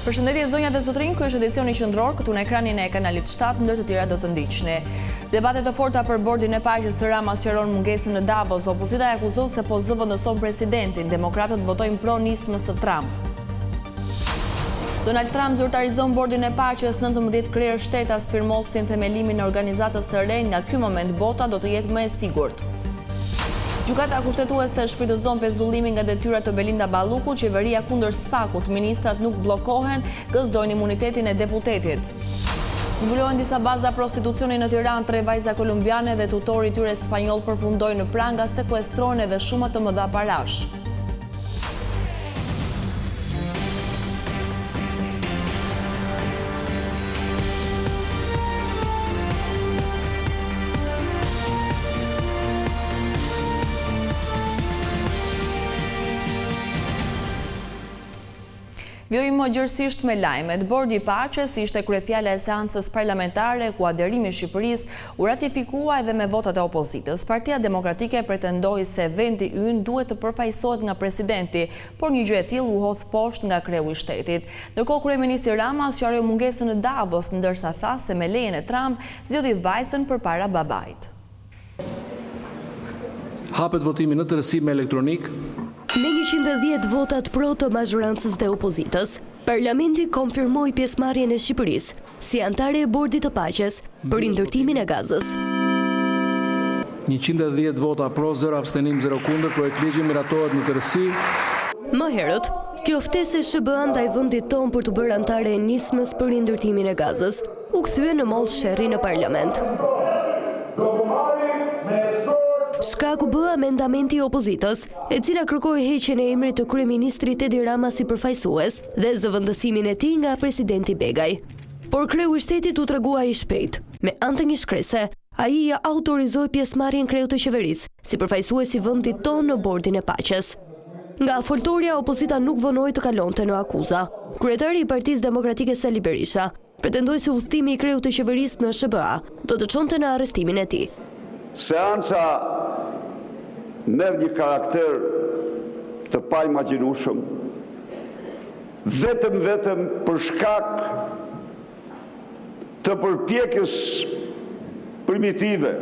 Përshëndetje zonja dhe zotrinj, ky është edicioni qendror këtu në ekranin e kanalit 7, ndër të tjera do të ndiqni. Debatet e forta për bordin e paqes së Rama sqaron mungesën në Davos. Opozita e akuzon se po zëvendëson presidentin. Demokratët votojnë pro nismës së Trump. Donald Trump zyrtarizon bordin e paqes, 19 krerë shtetas firmosin themelimin e organizatës së re. Nga ky moment bota do të jetë më e sigurt. Gjykata kushtetuese shfrytëzon pezullimin nga detyrat të Belinda Balluku, qeveria kundër SPAK-ut, ministrat nuk bllokohen, gëzojnë imunitetin e deputetit. Mbulohen disa baza prostitucioni në Tiranë, 3 vajza kolumbiane dhe tutori i tyre spanjoll përfundojnë në pranga, sekuestrohen edhe shumë të mëdha parash. Vjojmë gjërësisht me lajmet. Bordi i paqes ishte kryefjala e seancës parlamentare ku aderimi i Shqipërisë u ratifikua edhe me votat e opozitës. Partia Demokratike pretendoi se vendi ynë duhet të përfaqësohet nga presidenti, por një gjë e tillë u hodh poshtë nga kreu i shtetit. Ndërkohë kryeministri Rama sqaroi mungesën në Davos, ndërsa tha se me lejen e Trump zgjodhi vajzën përpara babait. Hapet votimi në tërësi me elektronik. Me 110 votat pro të mazhorancës dhe opozitës, Parlamenti konfirmoi pjesëmarrjen e Shqipërisë si anëtare e Bordit të Paqes për ndërtimin e Gazës. 110 vota pro, 0 abstenim, 0 kundër, projektligji miratohet në tërësi. Më herët, kjo ftesë e SBA ndaj vendit tonë për të bërë anëtare e nismës për ndërtimin e Gazës u kthye në mollë sherrri në Parlament. Shkaku bë amendamenti i opozitës, e cila kërkoi heqjen e emrit të kryeministrit Edi Rama si përfaqësues dhe zëvendësimin e tij nga presidenti Begaj. Por kreu i shtetit u tregua i shpejt. Me anë të një shkrese, ai ja autorizoi pjesëmarrjen kreut të qeverisë si përfaqësues i vendit tonë në Bordin e Paqes. Nga foltorja, opozita nuk vonoi të kalonte në akuza. Kryetari i Partisë Demokratike Sali Berisha pretendoi se udhëtimi i kreut të qeverisë në SBA do të çonte në arrestimin e tij. Seanca merr një karakter të paimagjinueshëm, vetëm për shkak të përpjekjes primitive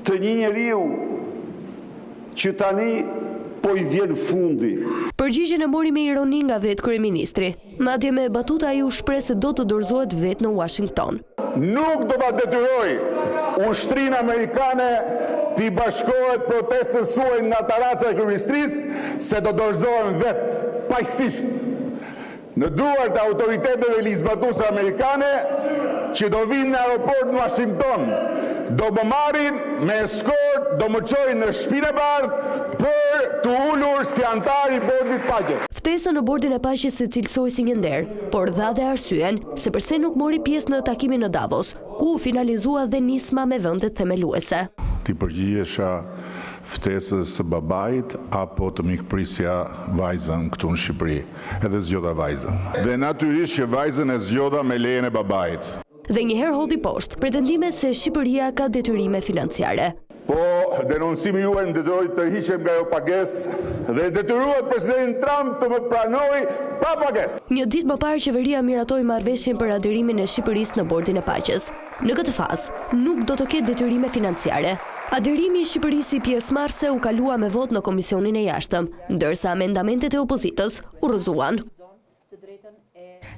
të një njeriu që tani po i vjen fundi. Përgjigjen e mori me ironi nga vetë kryeministri. Madje me batuta ai u shpreh se do të dorëzohet vetë në Washington. Nuk do ta detyroj ushtrinë amerikane t'i bashkohet protestës suaj nga taraca e kryeministrisë, se do dorëzohen vetë, paqësisht, në duart e autoriteteve ligjzbatuese amerikane që do vinë në aeroport në Washington, do më marrin me eskort, do më çojnë në Shtëpinë e Bardhë për të ulur si antar i Bordit të Paqes. Ftesa në Bordin e Paqes se cilësoi si një nder, por dha dhe arsyen se pse nuk mori pjesë në takimin në Davos, ku finalizua dhe nisma me vendet themeluese. Ti përgjigjesha ftesës së babait apo të mikprisja vajzën këtu në Shqipëri? Edhe zgjodha vajzën. Dhe natyrisht që vajzën e zgjodha me lejen e babait. Dhe njëherë hodhi poshtë pretendimet se Shqipëria ka detyrime financiare. Po, denoncimi juaj më detyroi të hiqem nga ajo pagesë dhe detyruat presidentin Trump të më pranoj pa pagesë. Një ditë më parë qeveria miratoi marrëveshjen për aderimin e Shqipërisë në Bordin e Paqes. Në këtë fazë nuk do të ketë detyrime financiare. Aderimi i Shqipërisë si pjesëmarrëse u kalua me vot në Komisionin e Jashtëm, ndërsa amendamentet e opozitës u rrëzuan.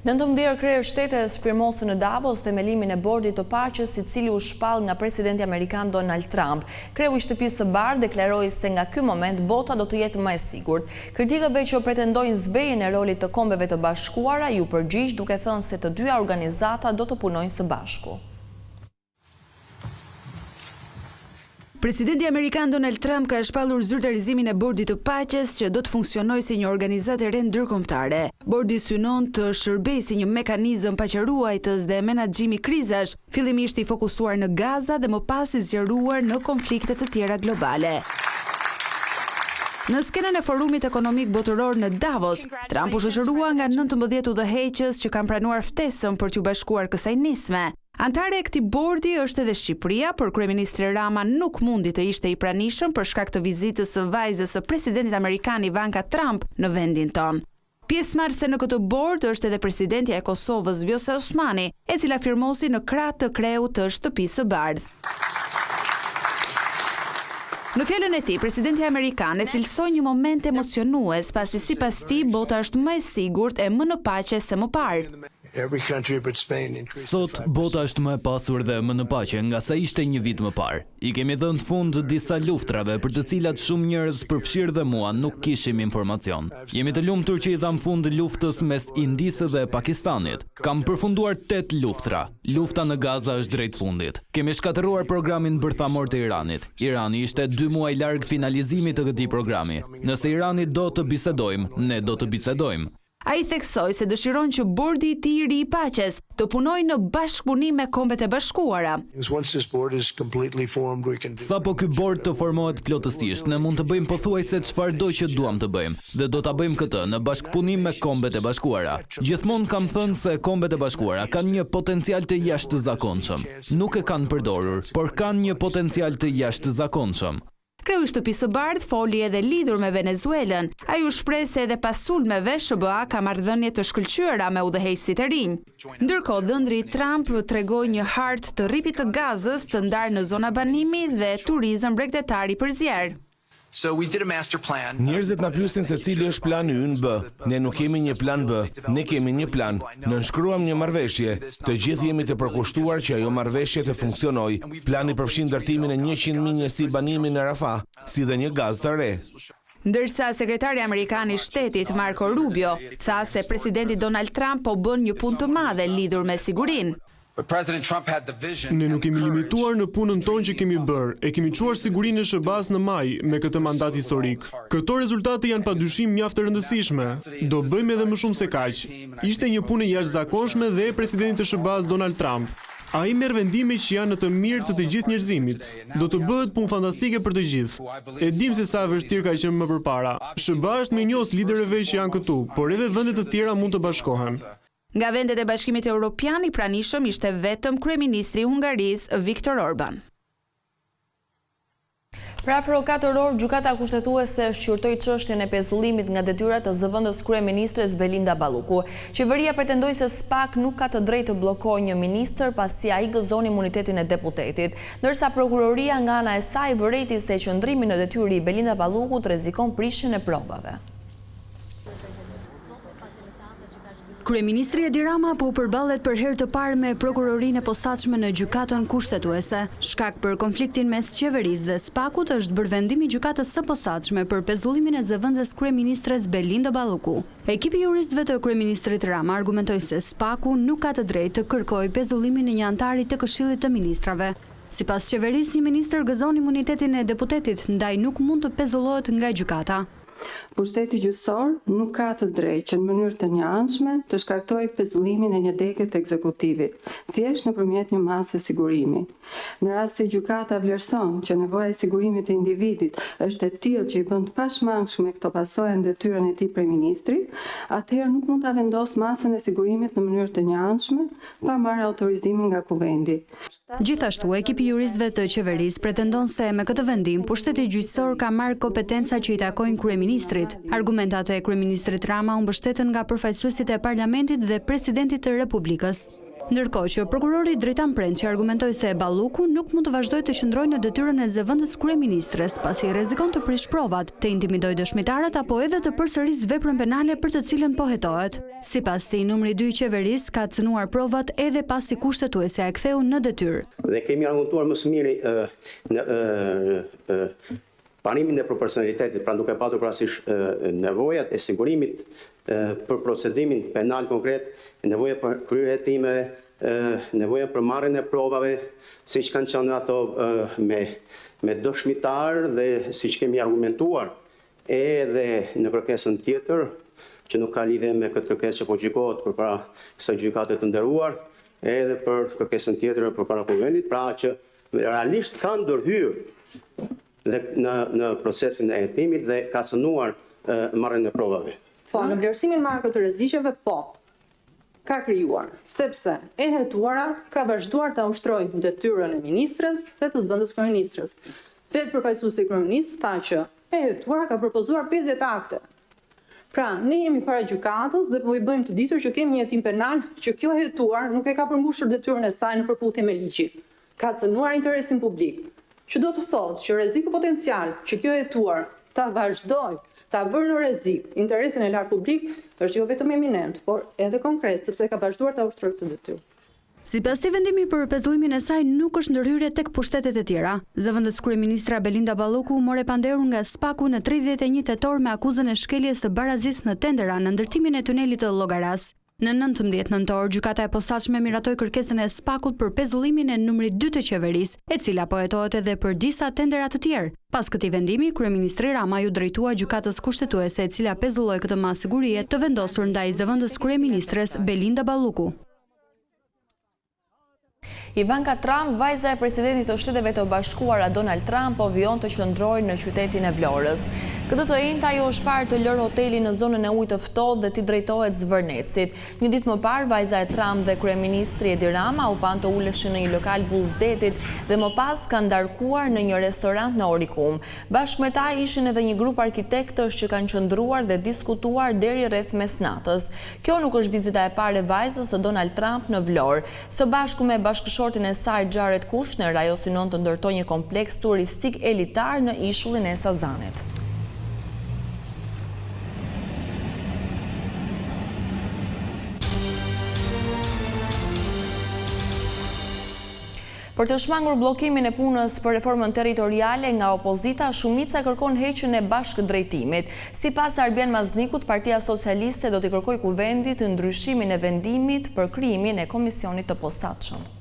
19 krerë shtetes firmosin në Davos themelimin e Bordit të Paqes, i cili u shpall nga presidenti amerikan Donald Trump. Kreu i Shtëpisë së Bardhë deklaroi se nga ky moment bota do të jetë më e sigurt. Kritikëve që pretendojnë zbejjen e rolit të Kombeve të Bashkuara ju përgjigj duke thënë se të dyja organizata do të punojnë së bashku. Presidenti amerikan Donald Trump ka shpallur zyrtarizimin e Bordit të Paqes që do të funksionojë si një organizatë e re ndërkombëtare. Bordi synon të shërbejë si një mekanizëm paqëruajtës dhe menaxhimi krizash, fillimisht i fokusuar në Gaza dhe më pas i zgjeruar në konflikte të tjera globale. Në skenën e forumit ekonomik botëror në Davos, Trump u shoqërua nga 19 udhëheqës që kanë pranuar ftesën për t'u bashkuar kësaj nisme. Antare e këtij bordi është edhe Shqipëria, por kryeministri Rama nuk mundi të ishte i pranishëm për shkak të vizitës së vajzës së presidentit amerikan Ivanka Trump në vendin tonë. Pjesëmarrëse në këtë bord është edhe presidentja e Kosovës Vjosa Osmani, e cila firmosi në krah të kreut të Shtëpisë së Bardhë. Në fjalën e tij, presidenti amerikan e cilësoi një moment emocionues, pasi sipas tij bota është më e sigurt e më në paqe se më parë. Sot, bota është më e pasur dhe më në paqe nga sa ishte një vit më parë. I kemi dhënë fund disa luftrave për të cilat shumë njerëz përfshirë dhe mua nuk kishim informacion. Jemi të lumtur që i dham fund luftës mes Indisë dhe Pakistanit. Kam përfunduar 8 luftra. Lufta në Gaza është drejt fundit. Kemi shkatëruar programin bërthamor të Iranit. Irani ishte 2 muaj larg finalizimit të këtij programi. Nëse Irani do të bisedojmë, ne do të bisedojmë. Ai theksoi se dëshiron që bordi i tij i paqes të punojë në bashkëpunim me Kombet e Bashkuara. Sapo ky bord të formohet plotësisht, ne mund të bëjmë pothuajse çfarëdo që duam të bëjmë dhe do ta bëjmë këtë në bashkëpunim me Kombet e Bashkuara. Gjithmonë kam thënë se Kombet e Bashkuara kanë një potencial të jashtëzakonshëm. Nuk e kanë përdorur, por kanë një potencial të jashtëzakonshëm. Kreu i Shtëpisë së Bardhë foli edhe lidhur me Venezuelën. Ai u shpreh se edhe pas sulmeve SBA ka marrëdhënie të shkëlqyera me udhëheqësit e rinj. Ndërkohë, dhëndri Trump tregoi një hartë të rripit të Gazës të ndarë në zona banimi dhe turizëm bregdetar i përzier. Njerëzit na pyesin se cili është plani ynë B. Ne nuk kemi një plan B, ne kemi një plan. Nënshkruam një marrëveshje. Të gjithë jemi të përkushtuar që ajo marrëveshje të funksionojë. Plani përfshin ndërtimin e 100.000 njësi banimi në Rafah, si dhe një gaz të re. Ndërsa sekretari amerikan i shtetit Marco Rubio tha se presidenti Donald Trump po bën një punë të madhe lidhur me sigurinë. Ne nuk kemi limituar në punën tonë që kemi bërë, e kemi çuar sigurinë e SBA-s në maj me këtë mandat historik. Këto rezultate janë padyshim mjaft të rëndësishme. Do bëjmë edhe më shumë se kaq. Ishte një punë e jashtëzakonshme dhe e presidentit të SBA-s Donald Trump. Ai merr vendime që janë në të mirë të gjithë njerëzimit. Do të bëhet punë fantastike për të gjithë. E dim se sa vështirë ka qenë më përpara. SBA është më njos liderëve që janë këtu, por edhe vendet të tjera mund të bashkohen. Nga vendet e Bashkimit Evropian i pranishëm ishte vetëm kryeministri i Hungarisë Viktor Orban. Pra afro 4 orë, gjykata kushtetuese shqyrtoi çështjen e pezullimit nga detyrat të zëvendës kryeministres Belinda Balluku. Qeveria pretendoi se SPAK nuk ka të drejtë të bllokojë një ministër pasi ai gëzon imunitetin e deputetit, ndërsa prokuroria nga ana e saj vërejti se qëndrimi në detyrë i Belinda Ballukut rrezikon prishjen e provave. Kryeministri Edi Rama po përballet për herë të parë me prokurorinë e posaçme në gjykatën kushtetuese. Shkak për konfliktin mes qeverisë dhe SPAK-ut është bërë vendimi i gjykatës së posaçme për pezullimin e zëvendës kryeministres Belinda Balluku. Ekipi juristëve të kryeministrit Rama argumentoi se SPAK-u nuk ka të drejtë të kërkojë pezullimin e një antari të Këshillit të Ministrave. Sipas qeverisë, një ministër gëzon imunitetin e deputetit, ndaj nuk mund të pezullohet nga gjykata. Pushteti gjyqësor nuk ka të drejtë që në mënyrë të njëanshme të shkaktojë pezullimin e një deke të ekzekutivit, thjesht nëpërmjet një mase sigurimi. Në rast se gjykata vlerëson që nevoja e sigurimit të individit është e tillë që i bën të pashmangshme këto pasojë në detyrën e tij kryeministrit, atëherë nuk mund ta vendos masën e sigurimit në mënyrë të njëanshme pa marrë autorizimin nga kuvendi. Gjithashtu, ekipi juristëve të qeverisë pretendon se me këtë vendim pushteti gjyqësor ka marrë kompetenca që i takojnë kryeministrit. Argumentat e kryeministrit Rama u mbështeten nga përfaqësuesit e parlamentit dhe presidentit të Republikës. Ndërkohë që prokurori Dritan Prençi argumentoi se Balluku nuk mund të vazhdojë të qëndrojë në detyrën e zëvendës kryeministres, pasi rrezikon të prish provat, të intimidojë dëshmitarët apo edhe të përsërisë veprën penale për të cilën po hetohet. Sipas tij, numri 2 i qeverisë ka cënuar provat edhe pasi kushtetuesja e ktheu në detyrë. Dhe kemi argumentuar më së miri panimin e proporcionalitetit, pra duke patur parasysh nevojat e sigurimit për procedimin penal konkret, nevoja për kryer hetimeve, nevoja për marrjen e provave, siç kanë qenë ato me dëshmitar dhe siç kemi argumentuar edhe në kërkesën tjetër, që nuk ka lidhje me këtë kërkesë që po gjykohet përpara kësaj gjykate të nderuar, edhe për kërkesën tjetër përpara kuvendit, pra që realisht kanë ndërhyrë dhe në procesin e hetimit dhe ka cënuar marrjen e provave. Në vlerësimin marrë të rreziqeve, ka krijuar, sepse e hetuara ka vazhduar ta ushtrojë detyrën e ministres dhe të zëvendës kryeministres. Vetë përfaqësuesi i kryeministit tha që e hetuara ka propozuar 50 akte. Pra, ne jemi para gjykatës dhe po i bëjmë të ditur që kemi një hetim penal që kjo hetuar nuk e ka përmbushur detyrën e saj në përputhje me ligjin. Ka cënuar interesin publik. Që do të thotë që rreziku potencial që kjo hetuar ta vazhdojë ta bërë në rrezik interesin e lartë publik është jo vetëm eminent, por edhe konkret, sepse ka vazhduar ta ushtrojë këtë detyrë. Sipas këtij vendimi për pezullimin e saj nuk është ndërhyrje tek pushtetet e tjera. Zëvendës kryeministra Belinda Balloku more pandehur nga SPAK-u në 31 tetor me akuzën e shkeljes së barazisë në tendera në ndërtimin e tunelit të Llogaras. Në 19 nëntor, gjykata e posaçme miratoi kërkesën e SPAK-ut për pezullimin e numrit 2 të qeverisë, e cila po hetohet edhe për disa tendera të tjerë. Pas këtij vendimi, kryeministri Rama ju drejtua gjykatës kushtetuese e cila pezulloi këtë masigurie të vendosur ndaj zëvendës kryeministres Belinda Balloku. Ivanka Trump, vajza e presidentit të Shteteve të Bashkuara Donald Trump, po vijon të qëndrojë në qytetin e Vlorës. Këtë të njëjtë ajo është parë të lërë hoteli në zonën e ujit të ftohtë dhe t'i drejtohet Zvërnecit. Një ditë më parë, vajza e Trump dhe kryeministri Edi Rama u pan të uleshin në një lokal buzdetit dhe më pas kanë ndarkuar në një restorant në Orikum. Bashkë me ta ishin edhe një grup arkitektësh që kanë qëndruar dhe diskutuar deri rreth mesnatës. Kjo nuk është vizita e parë e vajzës së Donald Trump në Vlorë. Së bashku me bashkëshortin e saj Jared Kushner, ajo synon të ndërtojë një kompleks turistik elitar në ishullin e Sazanit. Për të shmangur bllokimin e punës për reformën territoriale nga opozita, shumica kërkon heqjen e bashkëdrejtimit. Sipas Arben Maznikut, Partia Socialiste do t'i kërkojë Kuvendit ndryshimin e vendimit për krijimin e komisionit të posaçëm.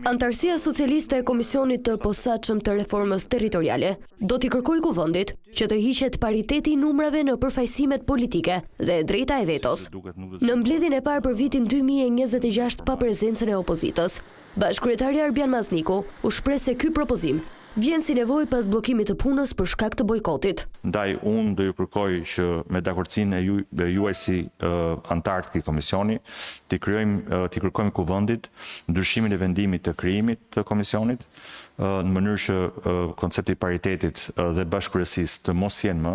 Antarësia socialiste e Komisionit të posaçëm të reformës territoriale do t'i kërkojë Kuvendit që të hiqet pariteti i numrave në përfaqësimet politike dhe drejta e vetos. Në mbledhjen e parë për vitin 2026 pa prezencën e opozitës, bashkëkryetari Arben Mazniku u shpreh se ky propozim vjen si nevojë pas bllokimit të punës për shkak të bojkotit. Ndaj unë do ju kërkoj që me dakordsinë e juaj si antar të këtij komisioni, t'i kërkojmë Kuvendit ndryshimin e vendimit të krijimit të komisionit, në mënyrë që koncepti i paritetit dhe bashkëkryesisë të mos jenë më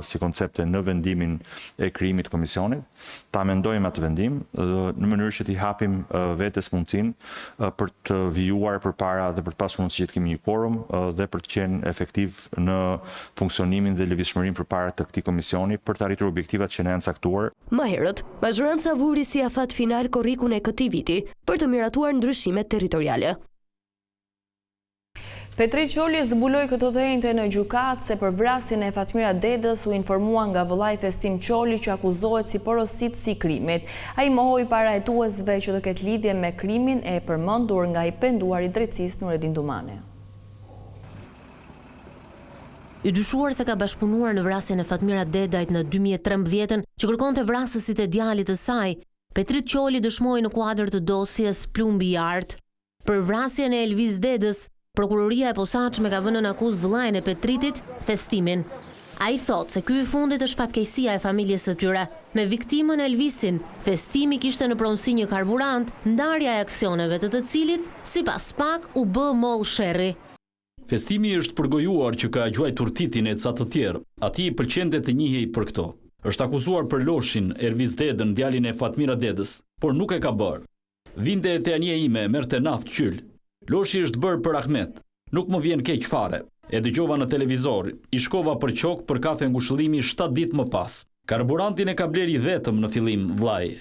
si koncepte në vendimin e krijimit të komisionit, ta mendojmë atë vendim në mënyrë që t'i hapim vetes mundësinë për të vijuar përpara dhe për të pasur mundësi që të kemi një quorum dhe për të qenë efektiv në funksionimin dhe lëvizshmërinë përpara të këtij komisioni për të arritur objektivat që ne janë caktuar. Më herët, majoranca vuri si afat final korrikun e këtij viti për të miratuar ndryshimet territoriale. Petri Qoli zbuloi këtë të njëjtën në gjykatë se për vrasjen e Fatmira Dedës u informua nga vëllai Festim Qoli që akuzohet si porositësi i krimit. Ai mohoi para hetuesve që të ketë lidhje me krimin e përmendur nga i penduar i drejtësisë Nureddin Dumane. I dyshuar se ka bashkëpunuar në vrasjen e Fatmira Dedajt në 2013 që kërkonte vrasësit e djalit të saj, Petrit Qoli dëshmoi në kuadër të dosjes Plumbi i Art. Për vrasjen e Elvis Dedës, prokuroria e posaçme ka vënë në akuzë vëllain e Petritit, Festimin. Ai thot se ky i fundit është fatkeqësia e familjes së tyre. Me viktimën Elvisin, Festimi kishte në pronësi një karburant, ndarja e aksioneve të cilit, sipas SPAK, u bë moll sherri. Festimi është përgojuar që ka gjuajtur titin e ca të tjerë. Ati i pëlqente të njihej për këto. Është akuzuar për loshin Elvis Dedën, djalin e Fatmira Dedës, por nuk e ka bërë. Vinte te anija ime, merrte naftë qyl. Loshi është bërë për Ahmet. Nuk më vjen keq fare. E dëgjova në televizor, i shkova për qok për kafe ngushëllimi 7 ditë më pas. Karburantin e ka bleri vetëm në fillim, vllai.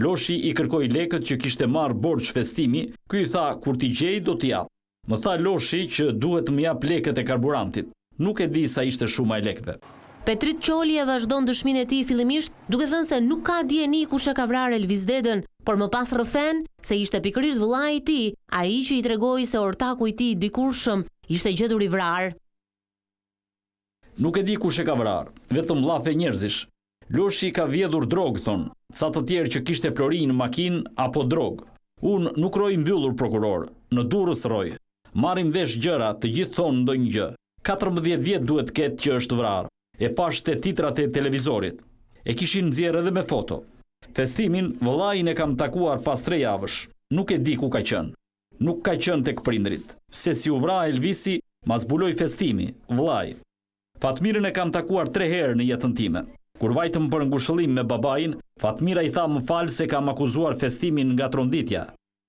Loshi i kërkoi lekët që kishte marrë borxh Festimi, ky i tha kur t'i gjej do t'i jap. Më tha Loshi që duhet më jap lekët e karburantit. Nuk e di sa ishte shuma e lekëve. Petrit Qoli e vazhdon dëshminë e tij fillimisht, duke thënë se nuk ka dieni kush e ka vrarë Elvis Dedën, por më pas rrëfen se ishte pikërisht vëllai i tij, ai që i tregoi se ortaku i tij dikurshëm ishte gjetur i vrarë. Nuk e di kush e ka vrarë, vetëm llafe njerëzish. Loshi ka vjedhur drogë, thon, ca të tjerë që kishte Flori në makinë apo drogë. Unë nuk roj mbyllur prokuror, në Durrës roj. Marrim vesh gjëra, të gjithë thonë ndonjë gjë. 14 vjet duhet ketë që është vrarë. E pashte titrat e televizorit. E kishin nxjerrë edhe me foto. Festimin, vëllain e kam takuar pas 3 javësh. Nuk e di ku ka qenë. Nuk ka qenë tek prindrit. Se si u vra Elvisi, ma zbuloi Festimi, vëllai. Fatmirën e kam takuar 3 herë në jetën time. Kur vajtëm për ngushëllim me babain, Fatmira i tha më falë se kam akuzuar festimin nga tronditja.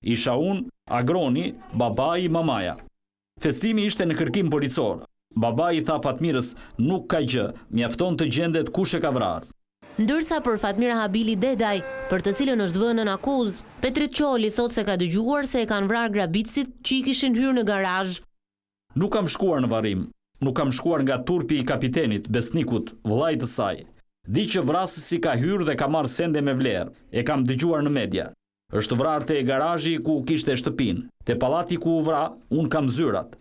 Isha unë, agroni, babai, mamaja. Festimi ishte në kërkim policor. Babai i tha Fatmirës nuk ka gjë, mjafton të gjendet kush e ka vrarë. Ndërsa për Fatmira Habili Dedaj, për të cilën është vënë në akuzë, Petrit Qoli thot se ka dëgjuar se e kanë vrarë grabitësit që i kishin hyrë në garazh. Nuk kam shkuar në varrim, nuk kam shkuar nga turpi i kapitenit, besnikut, vëllait të saj. Di që vrasësi ka hyrë dhe ka marrë sende me vlerë, e kam dëgjuar në media. Është vrarë te garazhi ku kishte shtëpinë, te pallati ku u vra, unë kam zyrat.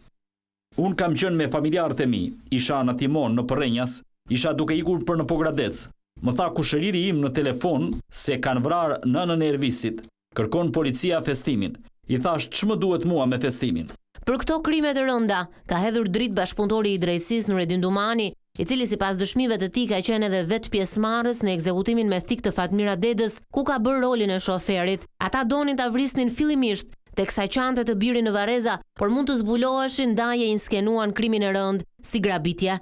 Unë kam qenë me familjarët e mi, isha në Timon, në Përrenjas, isha duke ikur për në Pogradec. Më tha kushëriri im në telefon se kanë vrarë nënën e Ervisit. Kërkon policia festimin. I thash ç'më duhet mua me festimin. Për këto krime të rënda, ka hedhur dritë bashkëpunëtori i drejtësisë Nureddin Dumani, i cili sipas dëshmive të tij ka qenë edhe vetë pjesëmarrës në ekzekutimin me thik të Fatmira Dedës, ku ka bërë rolin e shoferit. Ata donin ta vrisnin fillimisht teksa qante të birin në Vareza, por mund të zbuloheshin ndaje inskenuan krimin e rënd si grabitje.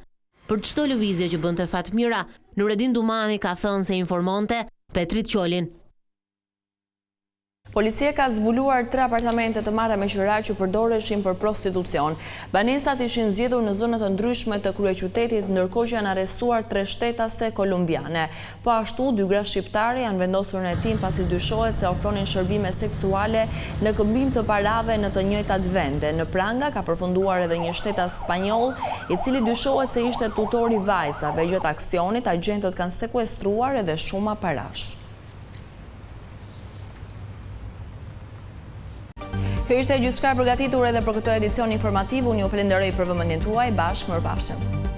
Për çdo lëvizje që bënte Fatmira, Nureddin Dumani ka thënë se informonte Petrit Qolin. Policia ka zbuluar 3 apartamente të marra me qira që përdoreshin për prostitucion. Banesat ishin zgjedhur në zona të ndryshme të kryeqytetit, ndërkohë që janë arrestuar 3 shtetase kolumbiane. Po ashtu, 2 gra shqiptare janë vendosur në hetim pasi dyshohet se ofronin shërbime seksuale në këmbim të parave në të njëjtat vende. Në pranga ka përfunduar edhe një shtetas spanjoll, i cili dyshohet se ishte tutor i vajzave. Gjatë aksionit, agjentët kanë sekuestruar edhe shuma parash. Kjo ishte gjithçka e përgatitur edhe për këtë edicion informativ. Unë ju falenderoj për vëmendjen tuaj. Bashkë mirëpafshim.